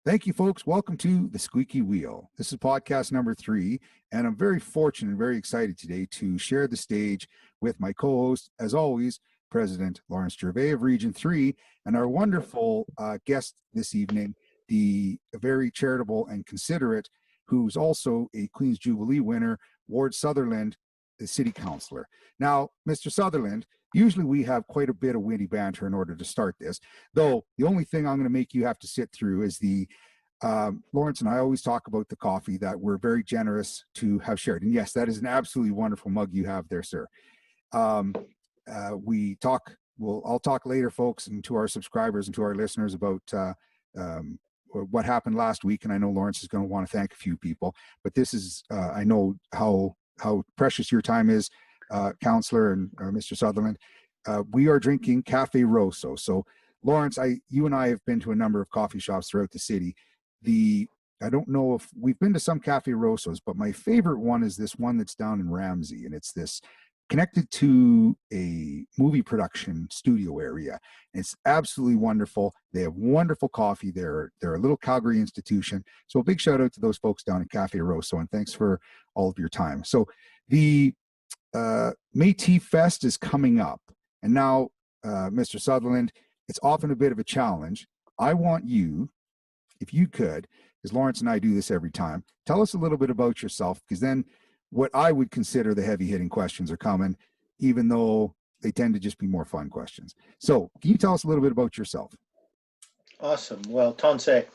Thank you, folks. Welcome to the Squeaky Wheel. This is podcast number 3, and I'm very fortunate and very excited today to share the stage with my co-host, as always, President Lawrence Gervais of Region 3, and our wonderful guest this evening, the very charitable and considerate, who's also a Queen's Jubilee winner, Ward Sutherland, the City Councillor. Now, Mr. Sutherland, usually we have quite a bit of witty banter in order to start this, though the only thing I'm going to make you have to sit through is the Lawrence and I always talk about the coffee that we're very generous to have shared. And yes, that is an absolutely wonderful mug you have there, sir. I'll talk later, folks, and to our subscribers and to our listeners about what happened last week. And I know Lawrence is going to want to thank a few people, but this is, I know how precious your time is, Councillor and Mr. Sutherland. We are drinking Cafe Rosso. So Lawrence, you and I have been to a number of coffee shops throughout the city. I don't know if we've been to some Cafe Rossos, but my favorite one is this one that's down in Ramsey, and it's this connected to a movie production studio area. It's absolutely wonderful. They have wonderful coffee. They're a little Calgary institution. So a big shout out to those folks down at Cafe Rosso, and thanks for all of your time. So the Metis Fest is coming up, and now, Mr. Sutherland, it's often a bit of a challenge. I want you, if you could, because Lawrence and I do this every time, tell us a little bit about yourself, because then what I would consider the heavy-hitting questions are coming, even though they tend to just be more fun questions. So can you tell us a little bit about yourself? Awesome. Well, Tansei,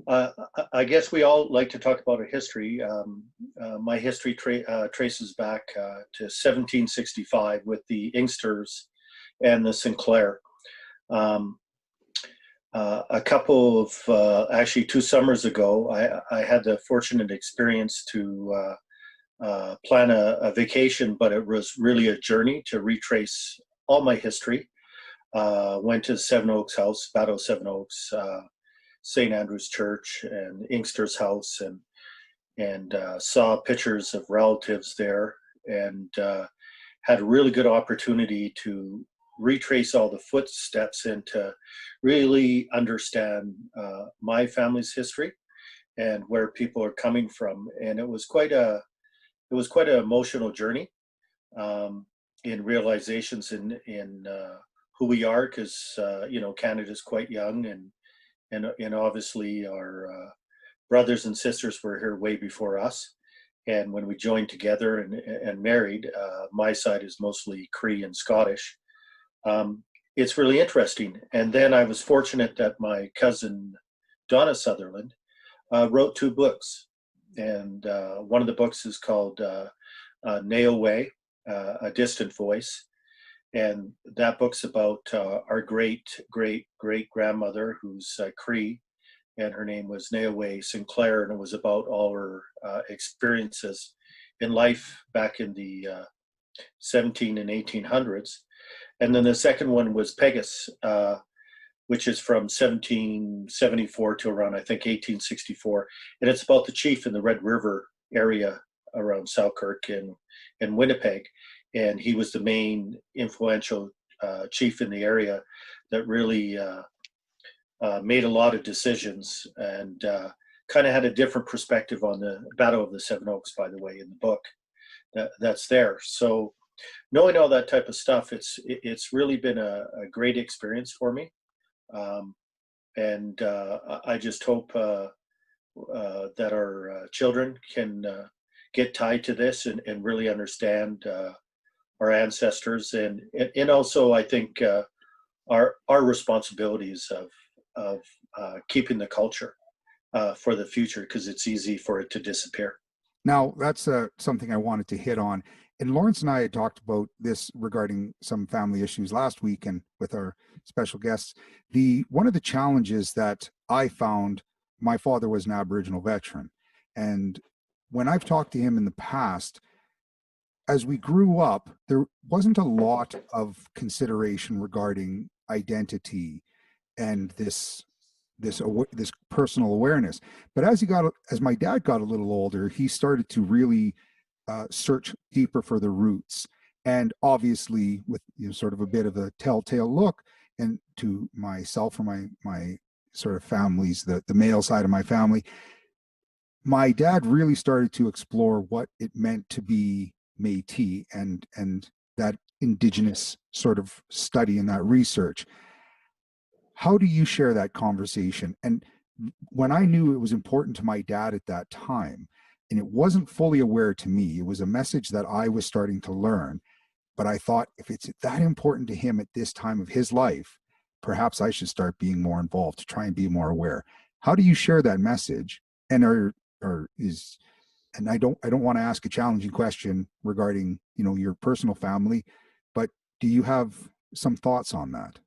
I guess we all like to talk about a history. My history traces back to 1765 with the Inksters and the Sinclair. A couple of, actually 2 summers ago, I had the fortunate experience to plan a vacation, but it was really a journey to retrace all my history. Went to Seven Oaks House, Battle of Seven Oaks, St. Andrew's Church, and Inkster's house, and saw pictures of relatives there, and had a really good opportunity to retrace all the footsteps and to really understand my family's history and where people are coming from. And it was quite an emotional journey in realizations in who we are, because Canada's quite young, and obviously our brothers and sisters were here way before us. And when we joined together and married, my side is mostly Cree and Scottish. It's really interesting. And then I was fortunate that my cousin Donna Sutherland wrote 2 books, and one of the books is called Neoway, A Distant Voice, and that book's about our great-great-great-grandmother, who's Cree, and her name was Neoway Sinclair, and it was about all her experiences in life back in the 17 and 1800s. And then the second one was Pegasus, which is from 1774 to around, I think, 1864. And it's about the chief in the Red River area around Selkirk and Winnipeg. And he was the main influential chief in the area that really made a lot of decisions, and kind of had a different perspective on the Battle of the Seven Oaks, by the way, in the book that's there. So knowing all that type of stuff, it's really been a great experience for me, and I just hope that our children can get tied to this and really understand our ancestors, and also I think our responsibilities of keeping the culture for the future, because it's easy for it to disappear. Now, that's something I wanted to hit on. And Lawrence and I had talked about this regarding some family issues last week, and with our special guests. One of the challenges that I found, my father was an Aboriginal veteran. And when I've talked to him in the past, as we grew up, there wasn't a lot of consideration regarding identity and this personal awareness. But as my dad got a little older, he started to really search deeper for the roots, and obviously with sort of a bit of a telltale look and to myself or my sort of families, the male side of my family, my dad really started to explore what it meant to be Métis and that Indigenous sort of study and that research. How do you share that conversation? And when I knew it was important to my dad at that time, and it wasn't fully aware to me, it was a message that I was starting to learn. But I thought, if it's that important to him at this time of his life, perhaps I should start being more involved to try and be more aware. How do you share that message? And I don't want to ask a challenging question regarding, your personal family, but do you have some thoughts on that?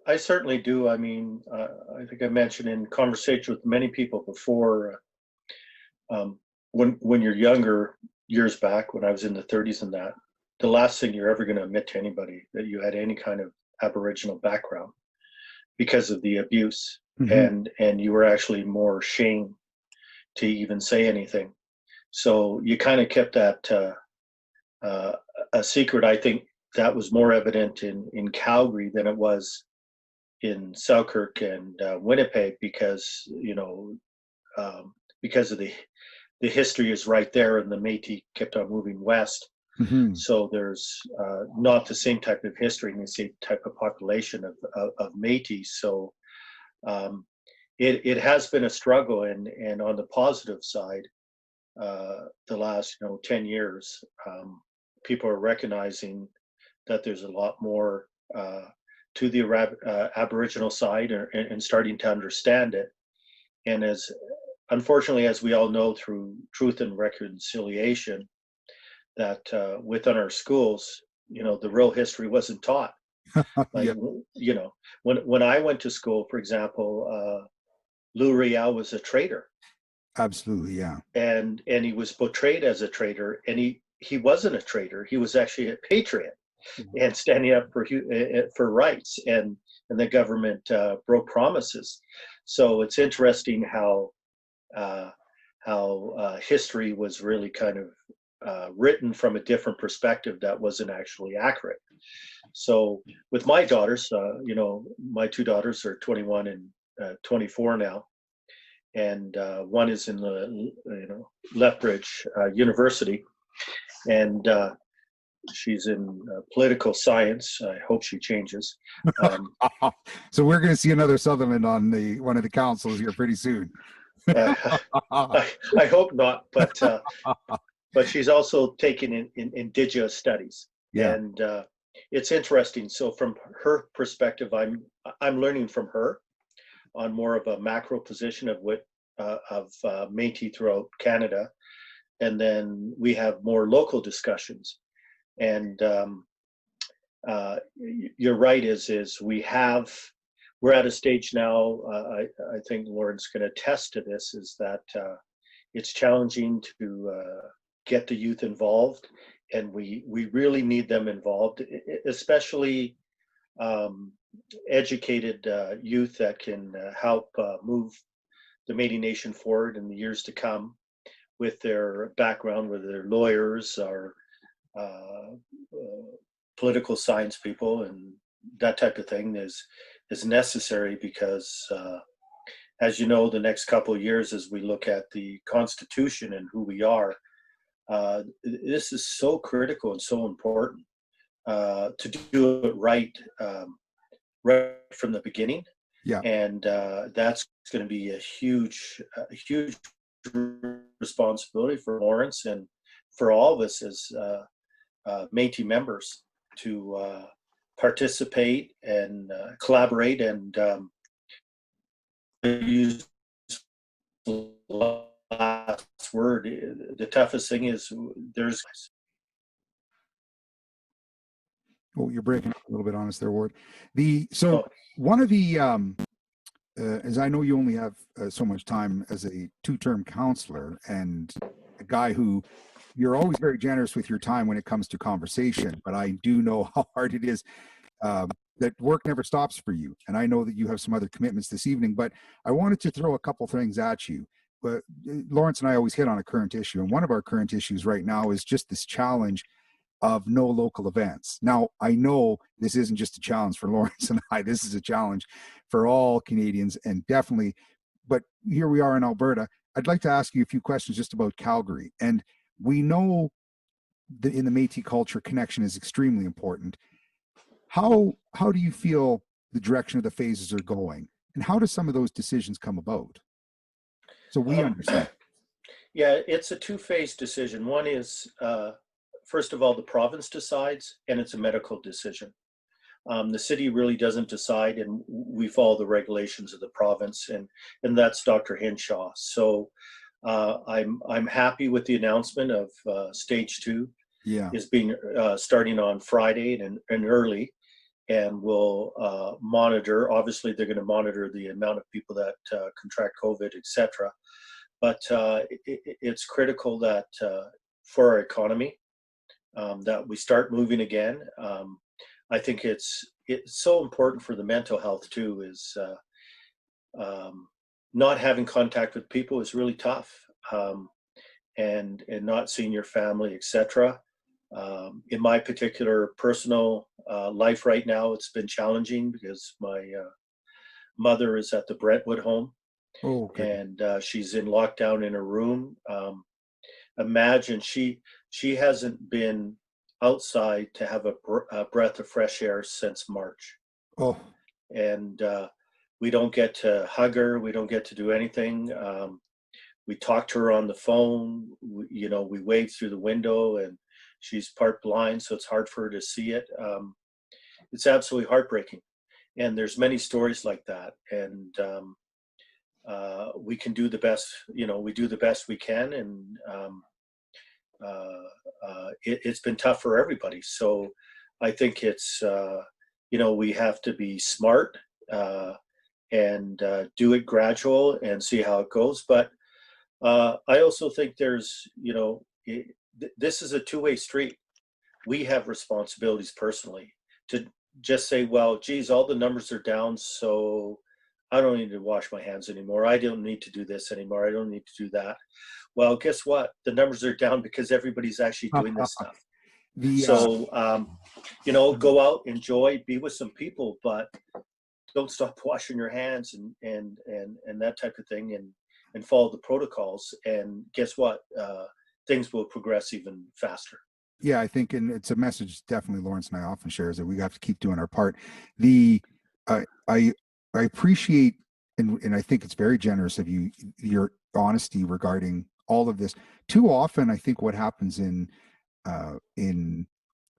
I certainly do. I mean, I think I mentioned in conversation with many people before, when you're younger, years back when I was in the 30s and that, the last thing you're ever going to admit to anybody that you had any kind of Aboriginal background because of the abuse, and you were actually more ashamed to even say anything. So you kind of kept that a secret. I think that was more evident in Calgary than it was in Selkirk and Winnipeg, because because of the history is right there, and the Métis kept on moving west. So there's not the same type of history and the same type of population of Métis. So it has been a struggle, and on the positive side, the last 10 years, people are recognizing that there's a lot more to the Aboriginal side, and starting to understand it. And unfortunately, as we all know through Truth and Reconciliation, that within our schools, the real history wasn't taught. Like, when I went to school, for example, Lou Riel was a traitor. Absolutely, yeah. And he was portrayed as a traitor, and he wasn't a traitor. He was actually a patriot, and standing up for rights, and the government broke promises. So it's interesting how history was really kind of written from a different perspective that wasn't actually accurate. So with my daughters, my two daughters are 21 and 24 now, and one is in the Lethbridge University, and she's in political science. I hope she changes. So we're going to see another Sutherland on one of the councils here pretty soon. I hope not, but she's also taking in Indigenous studies, and it's interesting. So from her perspective, I'm learning from her on more of a macro position of Métis throughout Canada, and then we have more local discussions. And you're right, is we're at a stage now, I think Lauren's going to attest to this, is that it's challenging to get the youth involved, and we really need them involved, especially educated youth that can help move the Métis Nation forward in the years to come, with their background, whether they're lawyers or political science people, and that type of thing is necessary, because as you know, the next couple of years, as we look at the Constitution and who we are, this is so critical and so important to do it right from the beginning. And that's going to be a huge responsibility for Lawrence and for all of us as Métis members to participate and collaborate, and use the last word. The toughest thing is there's. Oh, you're breaking up a little bit on us there, Ward. One of the, as I know you only have so much time as a two-term councillor, and a guy who you're always very generous with your time when it comes to conversation, but I do know how hard it is. That work never stops for you. And I know that you have some other commitments this evening, but I wanted to throw a couple things at you. But Lawrence and I always hit on a current issue. And one of our current issues right now is just this challenge of no local events. Now, I know this isn't just a challenge for Lawrence and I, this is a challenge for all Canadians, and definitely, but here we are in Alberta. I'd like to ask you a few questions just about Calgary. And we know that in the Métis culture, connection is extremely important. How do you feel the direction of the phases are going? And how do some of those decisions come about? So we understand. Yeah, it's a two-phase decision. One is, first of all, the province decides, and it's a medical decision. The city really doesn't decide, and we follow the regulations of the province, and that's Dr. Hinshaw. So I'm happy with the announcement of stage 2 is being starting on Friday and early, and we'll monitor. Obviously, they're going to monitor the amount of people that contract COVID, etc. But it's critical that for our economy that we start moving again. I think it's so important for the mental health too. Is not having contact with people is really tough, and not seeing your family, etc. In my particular personal life right now, it's been challenging because my mother is at the Brentwood home. Oh, okay. And she's in lockdown in her room. Imagine she hasn't been outside to have a breath of fresh air since March. Oh, and we don't get to hug her. We don't get to do anything. We talk to her on the phone. We wave through the window, and she's part blind, so it's hard for her to see it. It's absolutely heartbreaking, and there's many stories like that. And we can do the best, we do the best we can, and it's been tough for everybody. So I think it's, we have to be smart and do it gradual and see how it goes. But I also think there's, this is a two-way street. We have responsibilities personally to just say, well, geez, all the numbers are down, so I don't need to wash my hands anymore. I don't need to do this anymore. I don't need to do that. Well, guess what? The numbers are down because everybody's actually doing this stuff. So, go out, enjoy, be with some people, but don't stop washing your hands and that type of thing, and follow the protocols. And guess what? Things will progress even faster. Yeah, I think, and it's a message definitely Lawrence and I often share, is that we have to keep doing our part. I appreciate, and I think it's very generous of you, your honesty regarding all of this. Too often, I think what happens in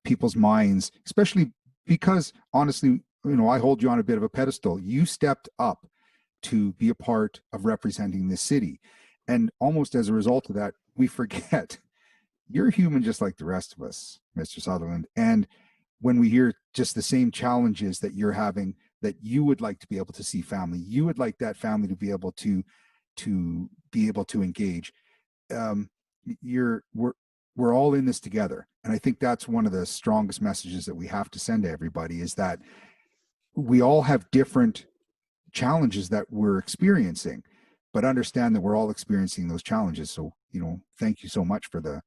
people's minds, especially because honestly, I hold you on a bit of a pedestal. You stepped up to be a part of representing this city, and almost as a result of that, we forget you're human just like the rest of us, Mr. Sutherland. And when we hear just the same challenges that you're having, that you would like to be able to see family, you would like that family to be able to engage. We're all in this together, and I think that's one of the strongest messages that we have to send to everybody, is that we all have different challenges that we're experiencing, but understand that we're all experiencing those challenges. So thank you so much for the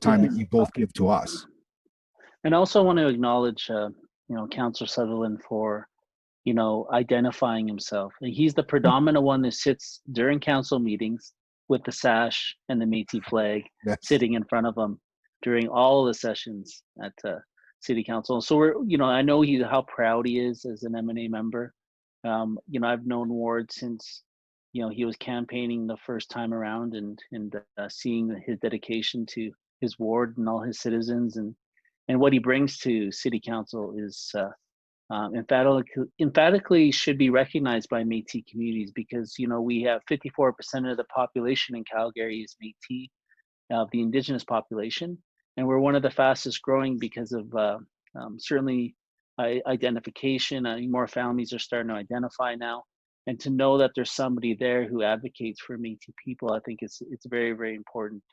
time that you both give to us. And I also want to acknowledge, Councillor Sutherland for, identifying himself. He's the predominant one that sits during council meetings with the sash and the Métis flag sitting in front of him during all the sessions at City Council. So I know how proud he is as an M&A member. I've known Ward since, he was campaigning the first time around, and seeing his dedication to his ward and all his citizens, and what he brings to City Council is emphatically should be recognized by Métis communities, because we have 54% of the population in Calgary is Métis, of the Indigenous population, and we're one of the fastest growing because of certainly identification. More families are starting to identify now, and to know that there's somebody there who advocates for Métis people, I think it's very, very important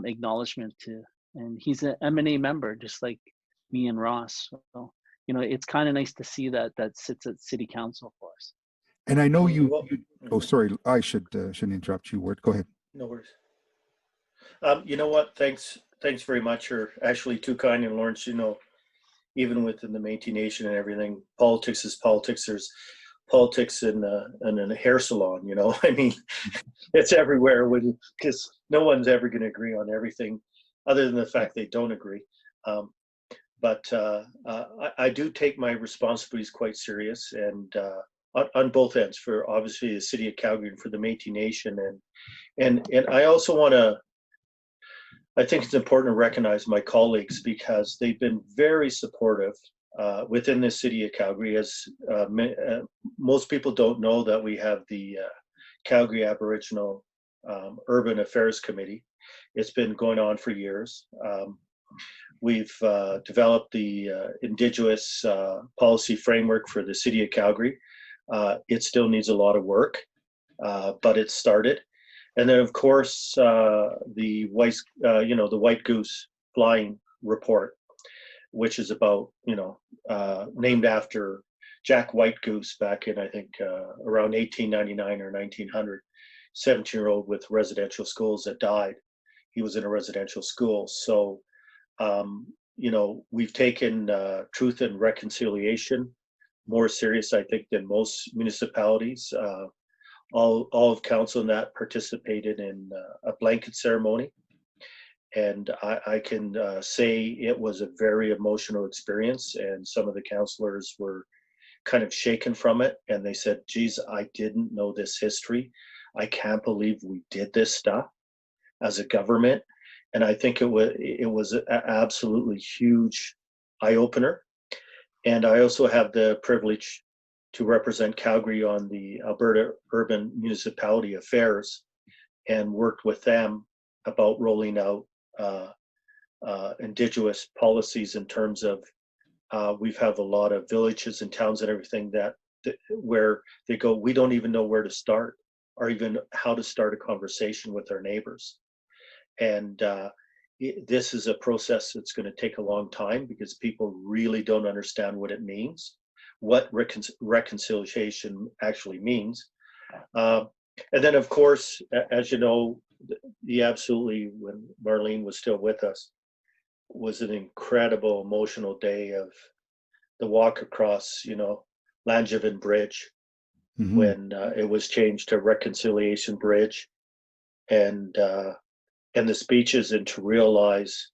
acknowledgement to. And he's an M&A member, just like me and Ross. So, it's kind of nice to see that sits at City Council for us. And I know oh, sorry, I shouldn't interrupt you, Ward. Go ahead. No worries. You know what? Thanks Thanks very much. You're actually too kind. And Lawrence, even within the Métis Nation and everything, politics is politics. There's politics in a hair salon. I mean, it's everywhere because no one's ever going to agree on everything, other than the fact they don't agree. But I do take my responsibilities quite serious, and on both ends, for obviously the city of Calgary and for the Métis Nation, and I also want to. I think it's important to recognize my colleagues because they've been very supportive within the city of Calgary. As most people don't know, that we have the Calgary Aboriginal Urban Affairs Committee. It's been going on for years. We've developed the Indigenous policy framework for the city of Calgary. It still needs a lot of work, but it's started. And then, of course, the white goose flying report, which is about, named after Jack White Goose back in, I think, around 1899 or 1900, 17-year-old with residential schools that died. He was in a residential school. So, we've taken truth and reconciliation more serious, I think, than most municipalities. All of council in that participated in a blanket ceremony. And I can say it was a very emotional experience, and some of the councillors were kind of shaken from it, and they said, geez, I didn't know this history. I can't believe we did this stuff as a government. And I think it was an absolutely huge eye-opener. And I also have the privilege to represent Calgary on the Alberta Urban Municipality Affairs, and worked with them about rolling out Indigenous policies in terms of we have a lot of villages and towns and everything where they go, we don't even know where to start or even how to start a conversation with our neighbors. And this is a process that's going to take a long time because people really don't understand what it means, what reconciliation actually means. And then, of course, as you know, when Marlene was still with us, was an incredible emotional day of the walk across, Langevin Bridge, mm-hmm. when it was changed to Reconciliation Bridge, and the speeches, and to realize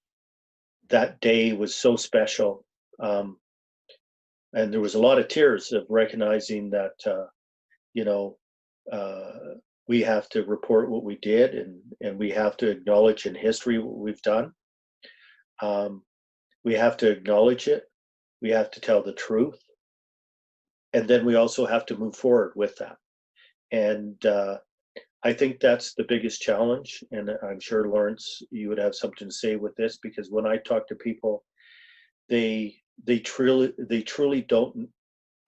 that day was so special. And there was a lot of tears of recognizing that, we have to report what we did, and we have to acknowledge in history what we've done. We have to acknowledge it. We have to tell the truth. And then we also have to move forward with that. And I think that's the biggest challenge. And I'm sure, Lawrence, you would have something to say with this, because when I talk to people, they truly don't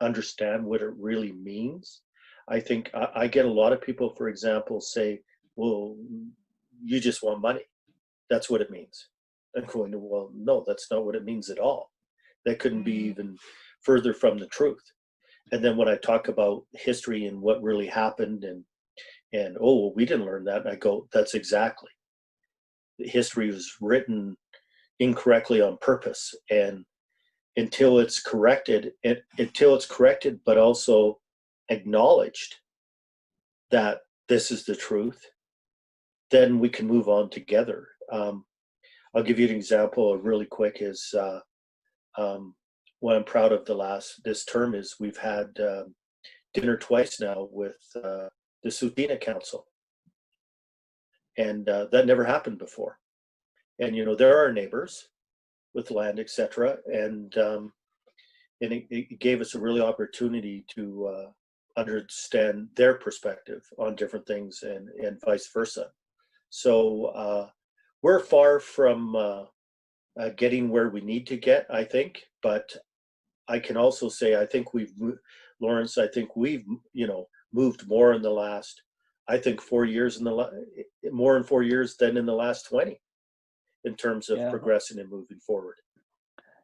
understand what it really means. I think I get a lot of people, for example, say, well, you just want money. That's what it means. I'm going to, well, no, that's not what it means at all. That couldn't be even further from the truth. And then when I talk about history and what really happened, and oh, well, we didn't learn that, and I go, that's exactly. History was written incorrectly on purpose, and until it's corrected, but also acknowledged that this is the truth, then we can move on together. I'll give you an example really quick is what I'm proud of this term is we've had dinner twice now with the Tsuut'ina Council. And that never happened before. And, there are neighbors with land, etc. And it gave us a really opportunity to understand their perspective on different things, and vice versa. So we're far from getting where we need to get, I think. But I can also say, I think Lawrence, moved more in the last, I think 4 years more in 4 years than in the last 20 in terms of progressing and moving forward.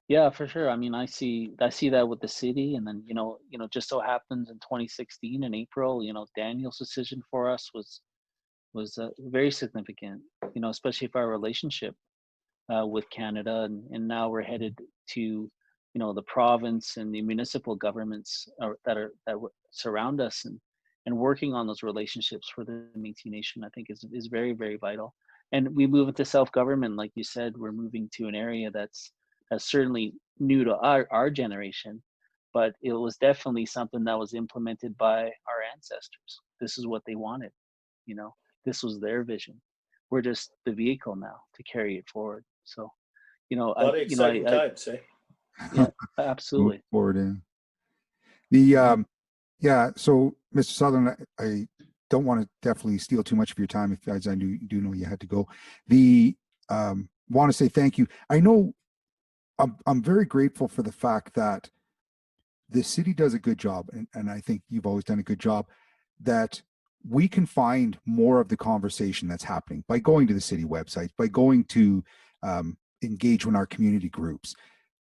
Yeah, for sure. I mean, I see that with the city, and then just so happens in 2016 in April, Daniel's decision for us was very significant, especially for our relationship. with Canada, and now we're headed to, you know, the province and the municipal governments that surround us, and working on those relationships for the Métis Nation, I think is very, very vital. And we move into self-government, like you said, we're moving to an area that's certainly new to our generation, but it was definitely something that was implemented by our ancestors. This is what they wanted, you know, this was their vision. We're just the vehicle now to carry it forward. So, you know, A lot of exciting I times, eh? yeah, Move absolutely. forward in. The yeah, so Mr. Sutherland, I don't want to definitely steal too much of your time, if as I do know you had to go. The want to say thank you. I know I'm very grateful for the fact that the city does a good job, and I think you've always done a good job, that we can find more of the conversation that's happening by going to the city websites, by going to engage in our community groups.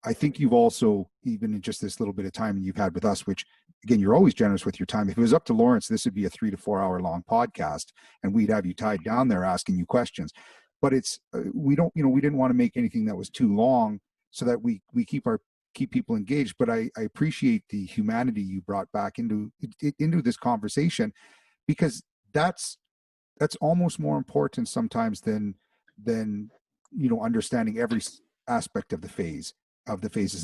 I think you've also, even in just this little bit of time you've had with us, which again, you're always generous with your time. If it was up to Lawrence, this would be a 3 to 4 hour long podcast, and we'd have you tied down there asking you questions. But it's we don't, we didn't want to make anything that was too long, so that we keep people engaged. But I appreciate the humanity you brought back into this conversation, because that's almost more important sometimes than understanding every aspect of the phases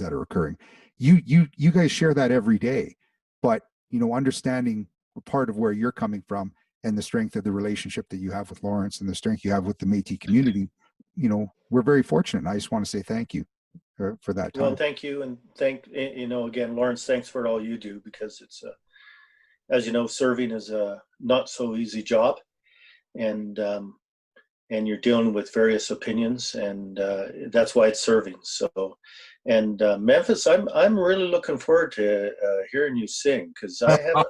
that are occurring. You guys share that every day, but understanding part of where you're coming from and the strength of the relationship that you have with Lawrence and the strength you have with the Métis community, we're very fortunate. And I just want to say thank you for that time. Well, thank you, and again, Lawrence, thanks for all you do, because it's as you know, serving is a not so easy job, and you're dealing with various opinions, and that's why it's serving. So, and Memphis, I'm really looking forward to hearing you sing, because I have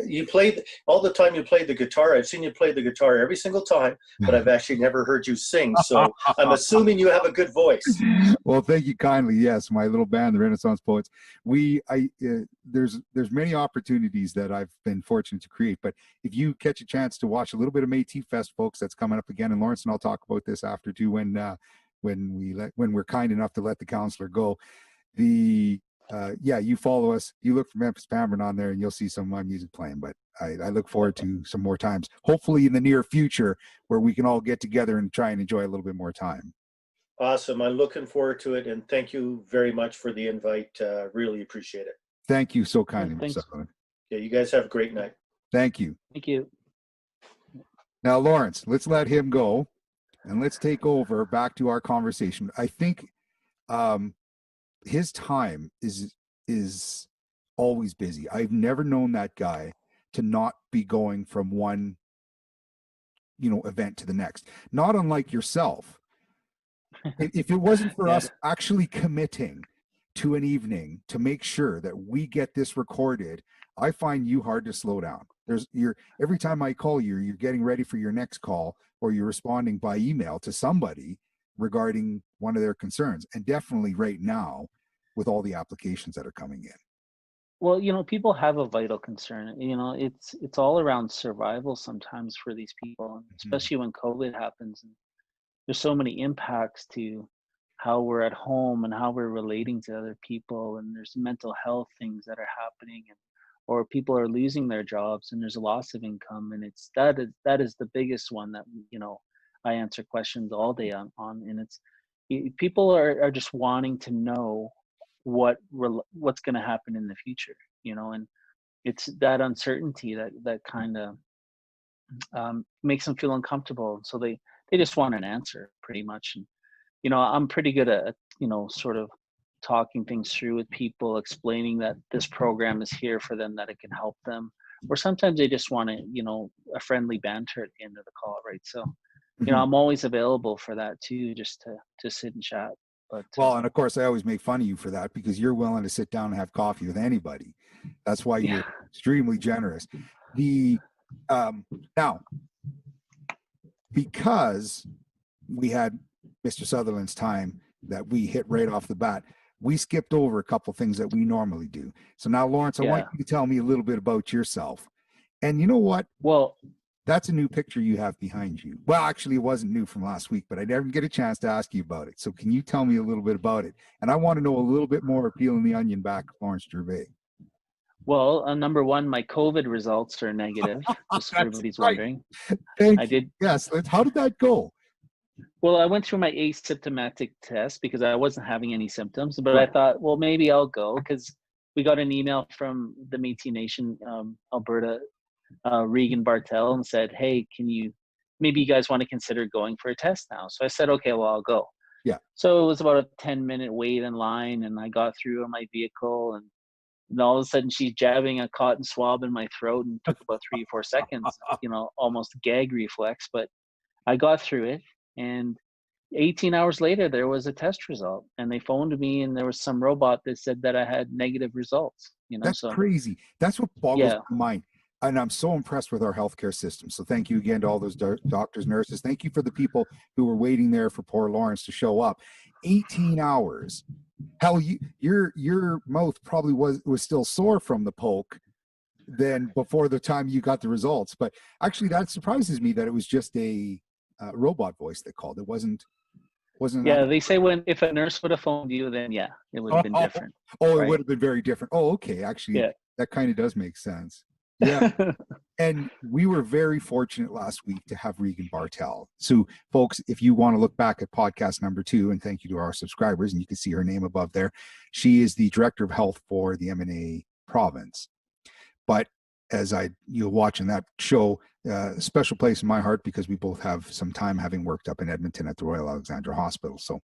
you played all the time. You played the guitar. I've seen you play the guitar every single time, but I've actually never heard you sing. So I'm assuming you have a good voice. Well, thank you kindly. Yes, my little band, the Renaissance Poets. There's many opportunities that I've been fortunate to create. But if you catch a chance to watch a little bit of Métis Fest, folks, that's coming up again in Lawrence, and I'll talk about this after too, when we're kind enough to let the councillor go. You follow us, you look for Memphis Pamberin on there, and you'll see some of my music playing. But I look forward to some more times, hopefully in the near future, where we can all get together and try and enjoy a little bit more time. Awesome. I'm looking forward to it, and thank you very much for the invite. Really appreciate it. Thank you so kindly, Thanks. Mr. Sutherland. Yeah, you guys have a great night. Thank you. Thank you. Now, Lawrence, let's let him go, and let's take over back to our conversation. I think his time is always busy. I've never known that guy to not be going from one event to the next. Not unlike yourself. If it wasn't for us actually committing to an evening to make sure that we get this recorded, I find you hard to slow down. Every time I call you, you're getting ready for your next call, or you're responding by email to somebody regarding one of their concerns. And definitely right now, with all the applications that are coming in. Well, people have a vital concern. It's all around survival sometimes for these people, especially when COVID happens. And there's so many impacts to how we're at home and how we're relating to other people, and there's mental health things that are happening, or people are losing their jobs, and there's a loss of income, and that is the biggest one that I answer questions all day on, and people are just wanting to know what's going to happen in the future, and it's that uncertainty that kind of makes them feel uncomfortable, so they just want an answer, pretty much. And I'm pretty good at sort of talking things through with people, explaining that this program is here for them, that it can help them, or sometimes they just want a friendly banter at the end of the call, right? So I'm always available for that too, just to sit and chat. But and of course I always make fun of you for that, because you're willing to sit down and have coffee with anybody. That's why you're extremely generous. Now, because we had Mr. Sutherland's time that we hit right off the bat, we skipped over a couple things that we normally do. So now, Lawrence, I want you to tell me a little bit about yourself. And you know what? Well, That's a new picture you have behind you. Well, actually, it wasn't new from last week, but I didn't get a chance to ask you about it. So can you tell me a little bit about it? And I want to know a little bit more of peeling the onion back, Lawrence Gervais. Well, number one, my COVID results are negative, just for everybody's right. wondering. Thank I you. did. Yes. How did that go? Well, I went through my asymptomatic test because I wasn't having any symptoms, but Right. I thought, well, maybe I'll go because we got an email from the Métis Nation, Alberta, Regan Bartel, and said, hey, maybe you guys want to consider going for a test now? So I said, okay, well, I'll go. Yeah. So it was about a 10-minute wait in line, and I got through in my vehicle, and all of a sudden she's jabbing a cotton swab in my throat, and took about 3 or 4 seconds, almost gag reflex, but I got through it. And 18 hours later, there was a test result, and they phoned me, and there was some robot that said that I had negative results. That's So crazy. That's what boggles yeah, my mind. And I'm so impressed with our healthcare system. So thank you again to all those doctors, nurses. Thank you for the people who were waiting there for poor Lawrence to show up. 18 hours. Hell, your mouth probably was still sore from the poke than before the time you got the results. But actually, that surprises me that it was just a robot voice that called. It wasn't. yeah. They say if a nurse would have phoned you, then yeah, it would have been different. Oh, right? It would have been very different. Oh, okay. Actually, Yeah. that kind of does make sense. Yeah. And we were very fortunate last week to have Regan Bartel. So, folks, if you want to look back at podcast number 2, and thank you to our subscribers, and you can see her name above there, she is the Director of Health for the M&A province. But as you'll watch in that show, a special place in my heart because we both have some time having worked up in Edmonton at the Royal Alexandra Hospital. So,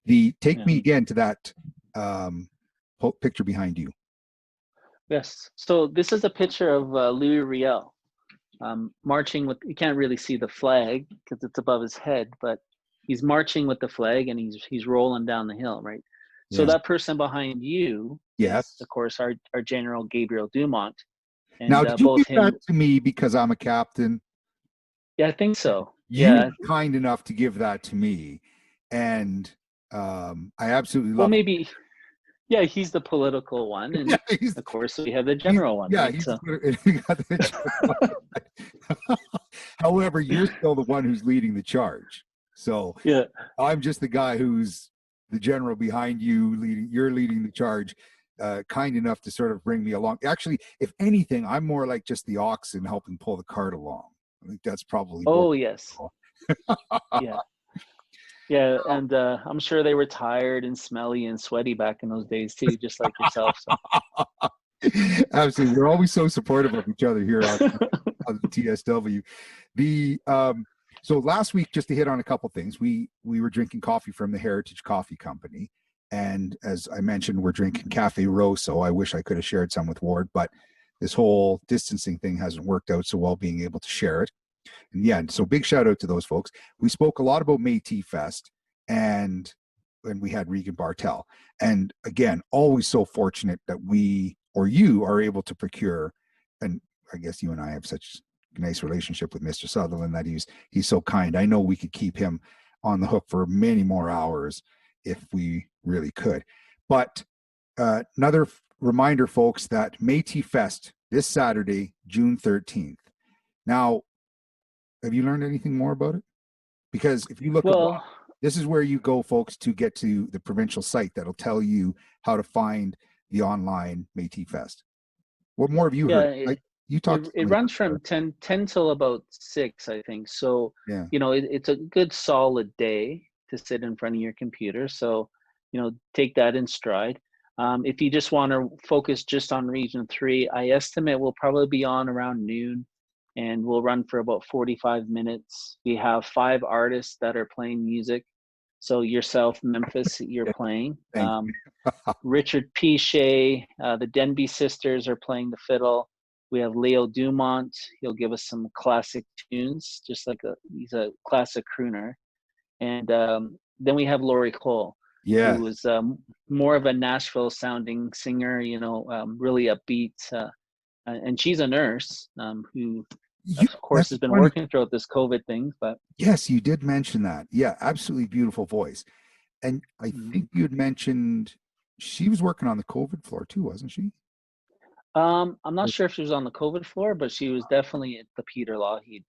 take me again to that picture behind you. Yes. So this is a picture of Louis Riel marching with. You can't really see the flag because it's above his head, but he's marching with the flag, and he's rolling down the hill, right? So that person behind you, yes, is, of course, our General Gabriel Dumont. And now, did you both give that to me because I'm a captain? Yeah, I think so. You were kind enough to give that to me, and I absolutely love. Well, maybe. Yeah, he's the political one, and of course we have the general one. Yeah, right? However, you're still the one who's leading the charge. So yeah, I'm just the guy who's the general behind you. You're leading the charge. Kind enough to sort of bring me along. Actually, if anything, I'm more like just the oxen helping pull the cart along. I think that's probably. Oh yes. Yeah. Yeah, and I'm sure they were tired and smelly and sweaty back in those days too, just like yourself. So. Absolutely, we're always so supportive of each other here on the TSW. So last week, just to hit on a couple things, we were drinking coffee from the Heritage Coffee Company, and as I mentioned, we're drinking Cafe Rosso. I wish I could have shared some with Ward, but this whole distancing thing hasn't worked out so well, being able to share it. And yeah, so big shout out to those folks. We spoke a lot about Métis Fest, and we had Regan Bartel. And again, always so fortunate that we or you are able to procure, and I guess you and I have such a nice relationship with Mr. Sutherland that he's so kind. I know we could keep him on the hook for many more hours if we really could. But another reminder, folks, that Métis Fest this Saturday, June 13th. Now, have you learned anything more about it? Because if you look at this is where you go, folks, to get to the provincial site that'll tell you how to find the online Métis Fest. What more have you heard? You talked. It runs from 10 till about 6, I think. So, yeah. It's a good solid day to sit in front of your computer. So, take that in stride. If you just want to focus just on Region 3, I estimate we'll probably be on around noon. And we'll run for about 45 minutes. We have 5 artists that are playing music. So yourself, Memphis, you're playing. Richard Pichet, the Denby sisters are playing the fiddle. We have Leo Dumont. He'll give us some classic tunes, just like he's a classic crooner. And then we have Lori Cole, who is more of a Nashville-sounding singer, really upbeat. And she's a nurse who, of course, has been working throughout this COVID thing. But yes, you did mention that. Yeah, absolutely beautiful voice. And I think you had mentioned she was working on the COVID floor too, wasn't she? I'm not sure if she was on the COVID floor, but she was definitely at the Peter Lougheed.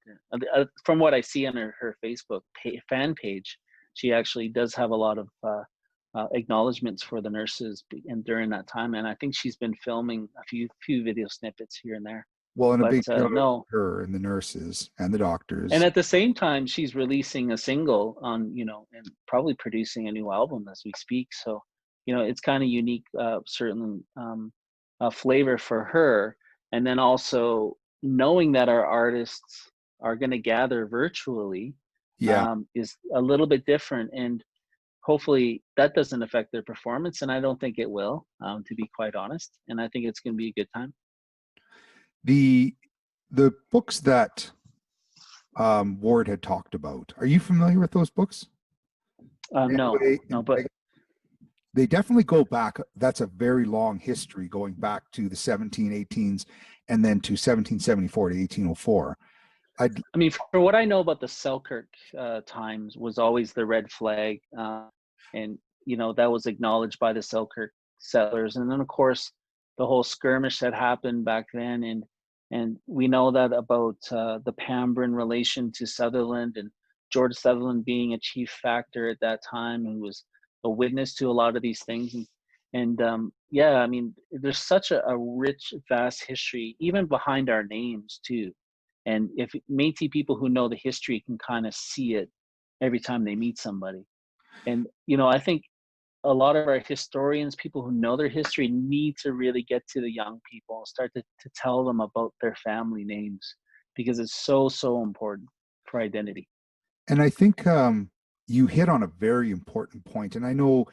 From what I see on her Facebook fan page, she actually does have a lot of acknowledgments for the nurses and during that time. And I think she's been filming a few video snippets here and there. Well, and a But big shout out no. to her and the nurses and the doctors. And at the same time, she's releasing a single on, and probably producing a new album as we speak. So, it's kind of unique, certainly a flavor for her. And then also knowing that our artists are going to gather virtually Yeah. is a little bit different. And hopefully that doesn't affect their performance. And I don't think it will, to be quite honest. And I think it's going to be a good time. The books that Ward had talked about, are you familiar with those books? No, but they definitely go back. That's a very long history, going back to the 1718s and then to 1774 to 1804. I mean, for what I know about the Selkirk times, was always the red flag, and that was acknowledged by the Selkirk settlers. And then of course the whole skirmish that happened back then, and we know that about the Pambrin relation to Sutherland, and George Sutherland being a chief factor at that time and was a witness to a lot of these things. And yeah, I mean, there's such a rich, vast history, even behind our names too. And if Métis people who know the history can kind of see it every time they meet somebody. And, I think a lot of our historians, people who know their history, need to really get to the young people and start to tell them about their family names, because it's so, so important for identity. And I think you hit on a very important point. And I know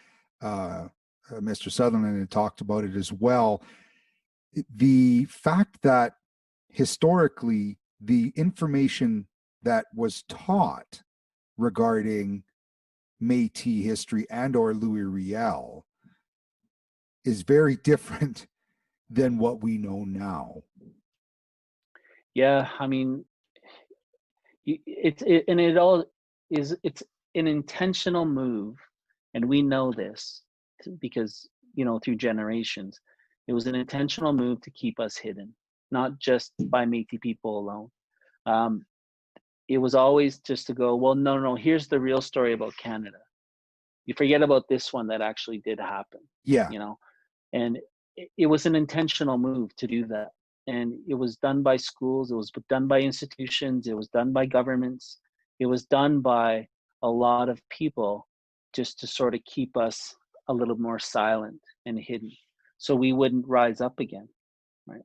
Mr. Sutherland had talked about it as well. The fact that historically, the information that was taught regarding Métis history and or Louis Riel is very different than what we know now. Yeah, I mean, it's an intentional move, and we know this because through generations, it was an intentional move to keep us hidden, not just by Métis people alone. It was always just to go, well, no, here's the real story about Canada. You forget about this one that actually did happen. Yeah. And it was an intentional move to do that. And it was done by schools, it was done by institutions, it was done by governments, it was done by a lot of people, just to sort of keep us a little more silent and hidden, so we wouldn't rise up again, right?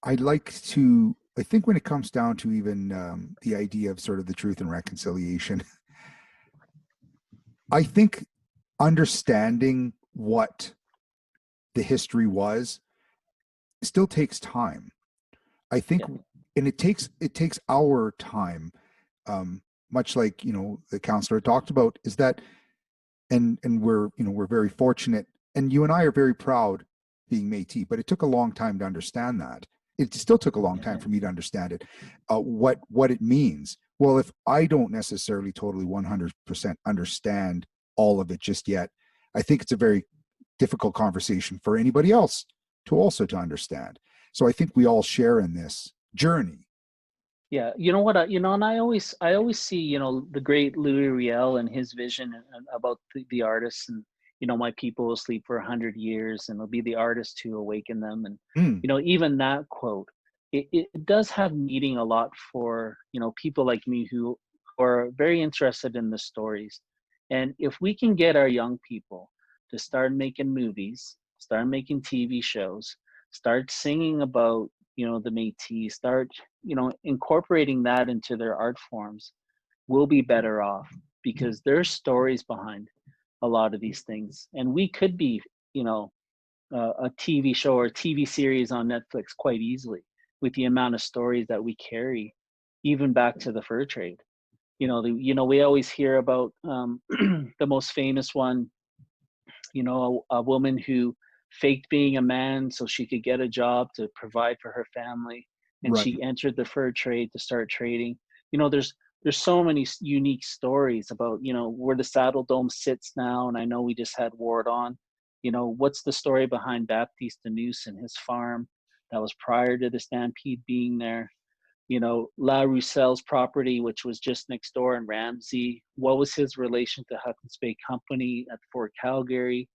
I'd like to, I think when it comes down to even the idea of sort of the truth and reconciliation, I think understanding what the history was still takes time. I think, yeah. And it takes our time, much like, the councillor talked about, is that, and we're very fortunate, and you and I are very proud being Métis, but it took a long time to understand that. It still took a long time for me to understand it, what it means. Well, if I don't necessarily totally 100% understand all of it just yet, I think it's a very difficult conversation for anybody else to understand. So I think we all share in this journey. Yeah, and I always see, the great Louis Riel and his vision about the artists, and my people will sleep for 100 years, and it'll be the artists who awaken them. And even that quote, it does have meaning a lot for people like me who are very interested in the stories. And if we can get our young people to start making movies, start making TV shows, start singing about the Métis, start incorporating that into their art forms, we'll be better off, because there's stories behind a lot of these things. And we could be a TV show or a TV series on Netflix quite easily, with the amount of stories that we carry, even back to the fur trade. We always hear about the most famous one, a woman who faked being a man so she could get a job to provide for her family, and right. She entered the fur trade to start trading. There's so many unique stories about where the Saddle Dome sits now, and I know we just had Ward on. What's the story behind Baptiste Deneuce and his farm that was prior to the stampede being there? La Rousselle's property, which was just next door in Ramsey. What was his relation to Hudson's Bay Company at Fort Calgary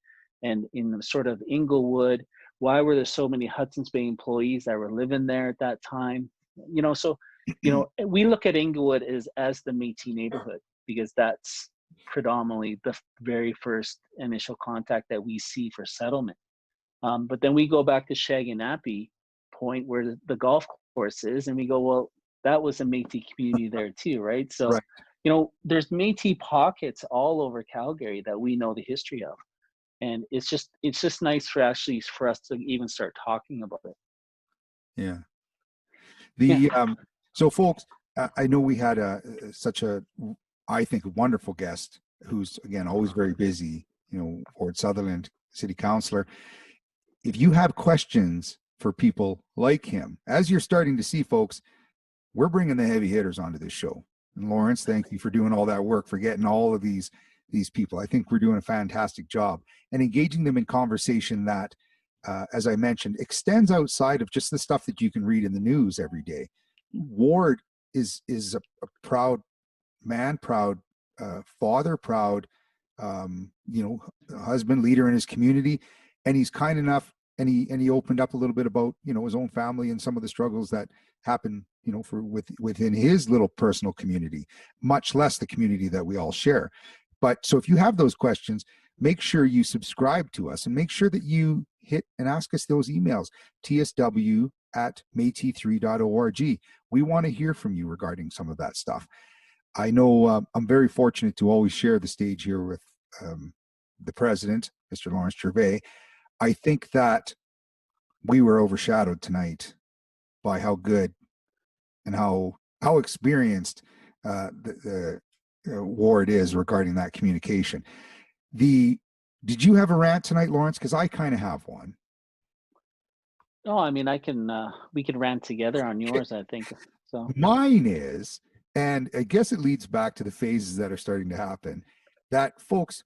and in the sort of Inglewood? Why were there so many Hudson's Bay employees that were living there at that time? We look at Inglewood as the Métis neighborhood because that's predominantly the very first initial contact that we see for settlement. But then we go back to Shaganappy Point where the golf course is, and we go, well, that was a Métis community there too, right? So, right. There's Métis pockets all over Calgary that we know the history of, and it's just nice for us to even start talking about it. Yeah. So, folks, I know we had such a, I think, wonderful guest who's, again, always very busy, Ward Sutherland, City Councillor. If you have questions for people like him, as you're starting to see, folks, we're bringing the heavy hitters onto this show. And Lawrence, thank you for doing all that work, for getting all of these people. I think we're doing a fantastic job and engaging them in conversation that, as I mentioned, extends outside of just the stuff that you can read in the news every day. Ward is a proud man, proud father, proud husband, leader in his community, and he's kind enough, and he opened up a little bit about his own family and some of the struggles that happen within his little personal community, much less the community that we all share. But so if you have those questions, make sure you subscribe to us and make sure that you hit and ask us those emails, tsw@metis3.org. We want to hear from you regarding some of that stuff. I know I'm very fortunate to always share the stage here with the president, Mr. Lawrence Gervais. I think that we were overshadowed tonight by how good and how experienced the Ward is regarding that communication. Did you have a rant tonight, Lawrence? Because I kind of have one. No, I mean, we can rant together on yours, I think. So mine is, and I guess it leads back to the phases that are starting to happen, that folks,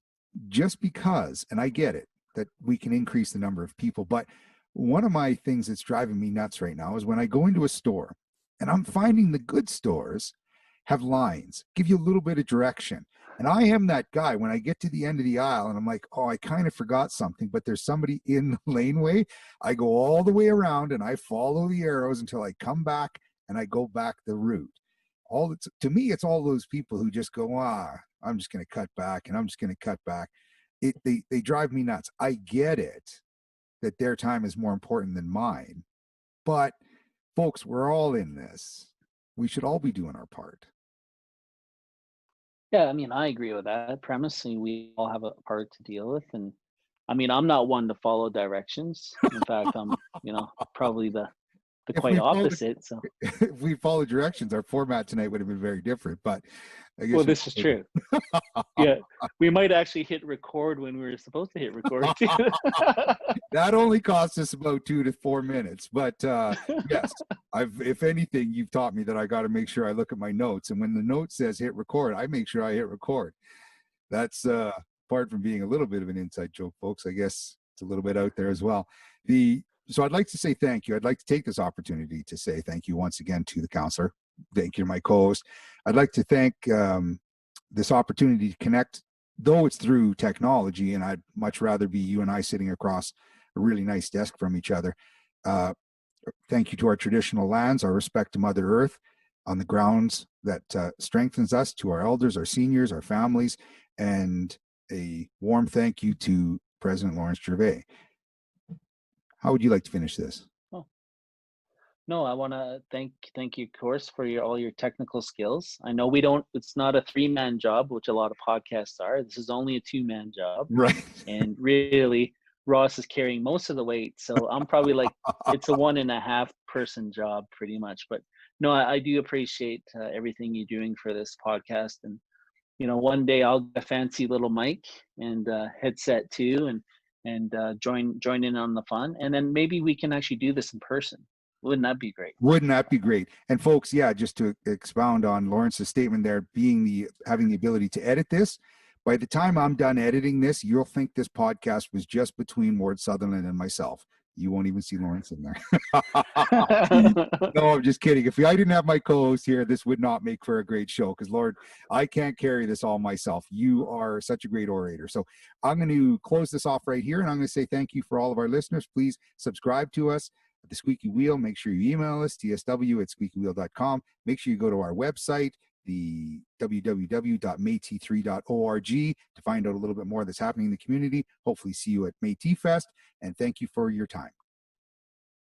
just because, and I get it, that we can increase the number of people, but one of my things that's driving me nuts right now is when I go into a store and I'm finding the good stores have lines, give you a little bit of direction. And I am that guy when I get to the end of the aisle and I'm like, oh, I kind of forgot something, but there's somebody in the laneway. I go all the way around and I follow the arrows until I come back and I go back the route. To me, it's all those people who just go, I'm just going to cut back and I'm just going to cut back. They drive me nuts. I get it that their time is more important than mine, but folks, we're all in this. We should all be doing our part. Yeah, I mean, I agree with that premise. We all have a part to deal with, and I mean, I'm not one to follow directions. In fact, I'm, probably the quite opposite. So if we followed directions, our format tonight would have been very different. But I guess this is true. Yeah, we might actually hit record when we were supposed to hit record too. That only cost us about 2 to 4 minutes. But yes, if anything, you've taught me that I got to make sure I look at my notes, and when the note says hit record, I make sure I hit record. That's apart from being a little bit of an inside joke, folks. I guess it's a little bit out there as well. So I'd like to say thank you. I'd like to take this opportunity to say thank you once again to the councillor. Thank you to my co-host. I'd like to thank this opportunity to connect, though it's through technology, and I'd much rather be you and I sitting across a really nice desk from each other. Thank you to our traditional lands, our respect to Mother Earth on the grounds that strengthens us, to our elders, our seniors, our families, and a warm thank you to President Lawrence Gervais. How would you like to finish this? No, I want to thank you, of course, for all your technical skills. I know it's not a 3-man job, which a lot of podcasts are. This is only a 2-man job. Right. And really, Ross is carrying most of the weight. So I'm probably like, it's a 1.5 person job pretty much. But no, I do appreciate everything you're doing for this podcast. And, one day I'll get a fancy little mic and headset too, and join in on the fun. And then maybe we can actually do this in person. Wouldn't that be great? Wouldn't that be great? And folks, yeah, just to expound on Lawrence's statement there, having the ability to edit this, By the time I'm done editing this, you'll think this podcast was just between Ward Sutherland and myself. You won't even see Lawrence in there. No, I'm just kidding. If I didn't have my co-host here, this would not make for a great show because, Lord, I can't carry this all myself. You are such a great orator. So I'm going to close this off right here, and I'm going to say thank you for all of our listeners. Please subscribe to us at The Squeaky Wheel. Make sure you email us, tsw@squeakywheel.com. Make sure you go to our website, the www.metis3.org, to find out a little bit more that's happening in the community. Hopefully see you at Metis Fest, and thank you for your time.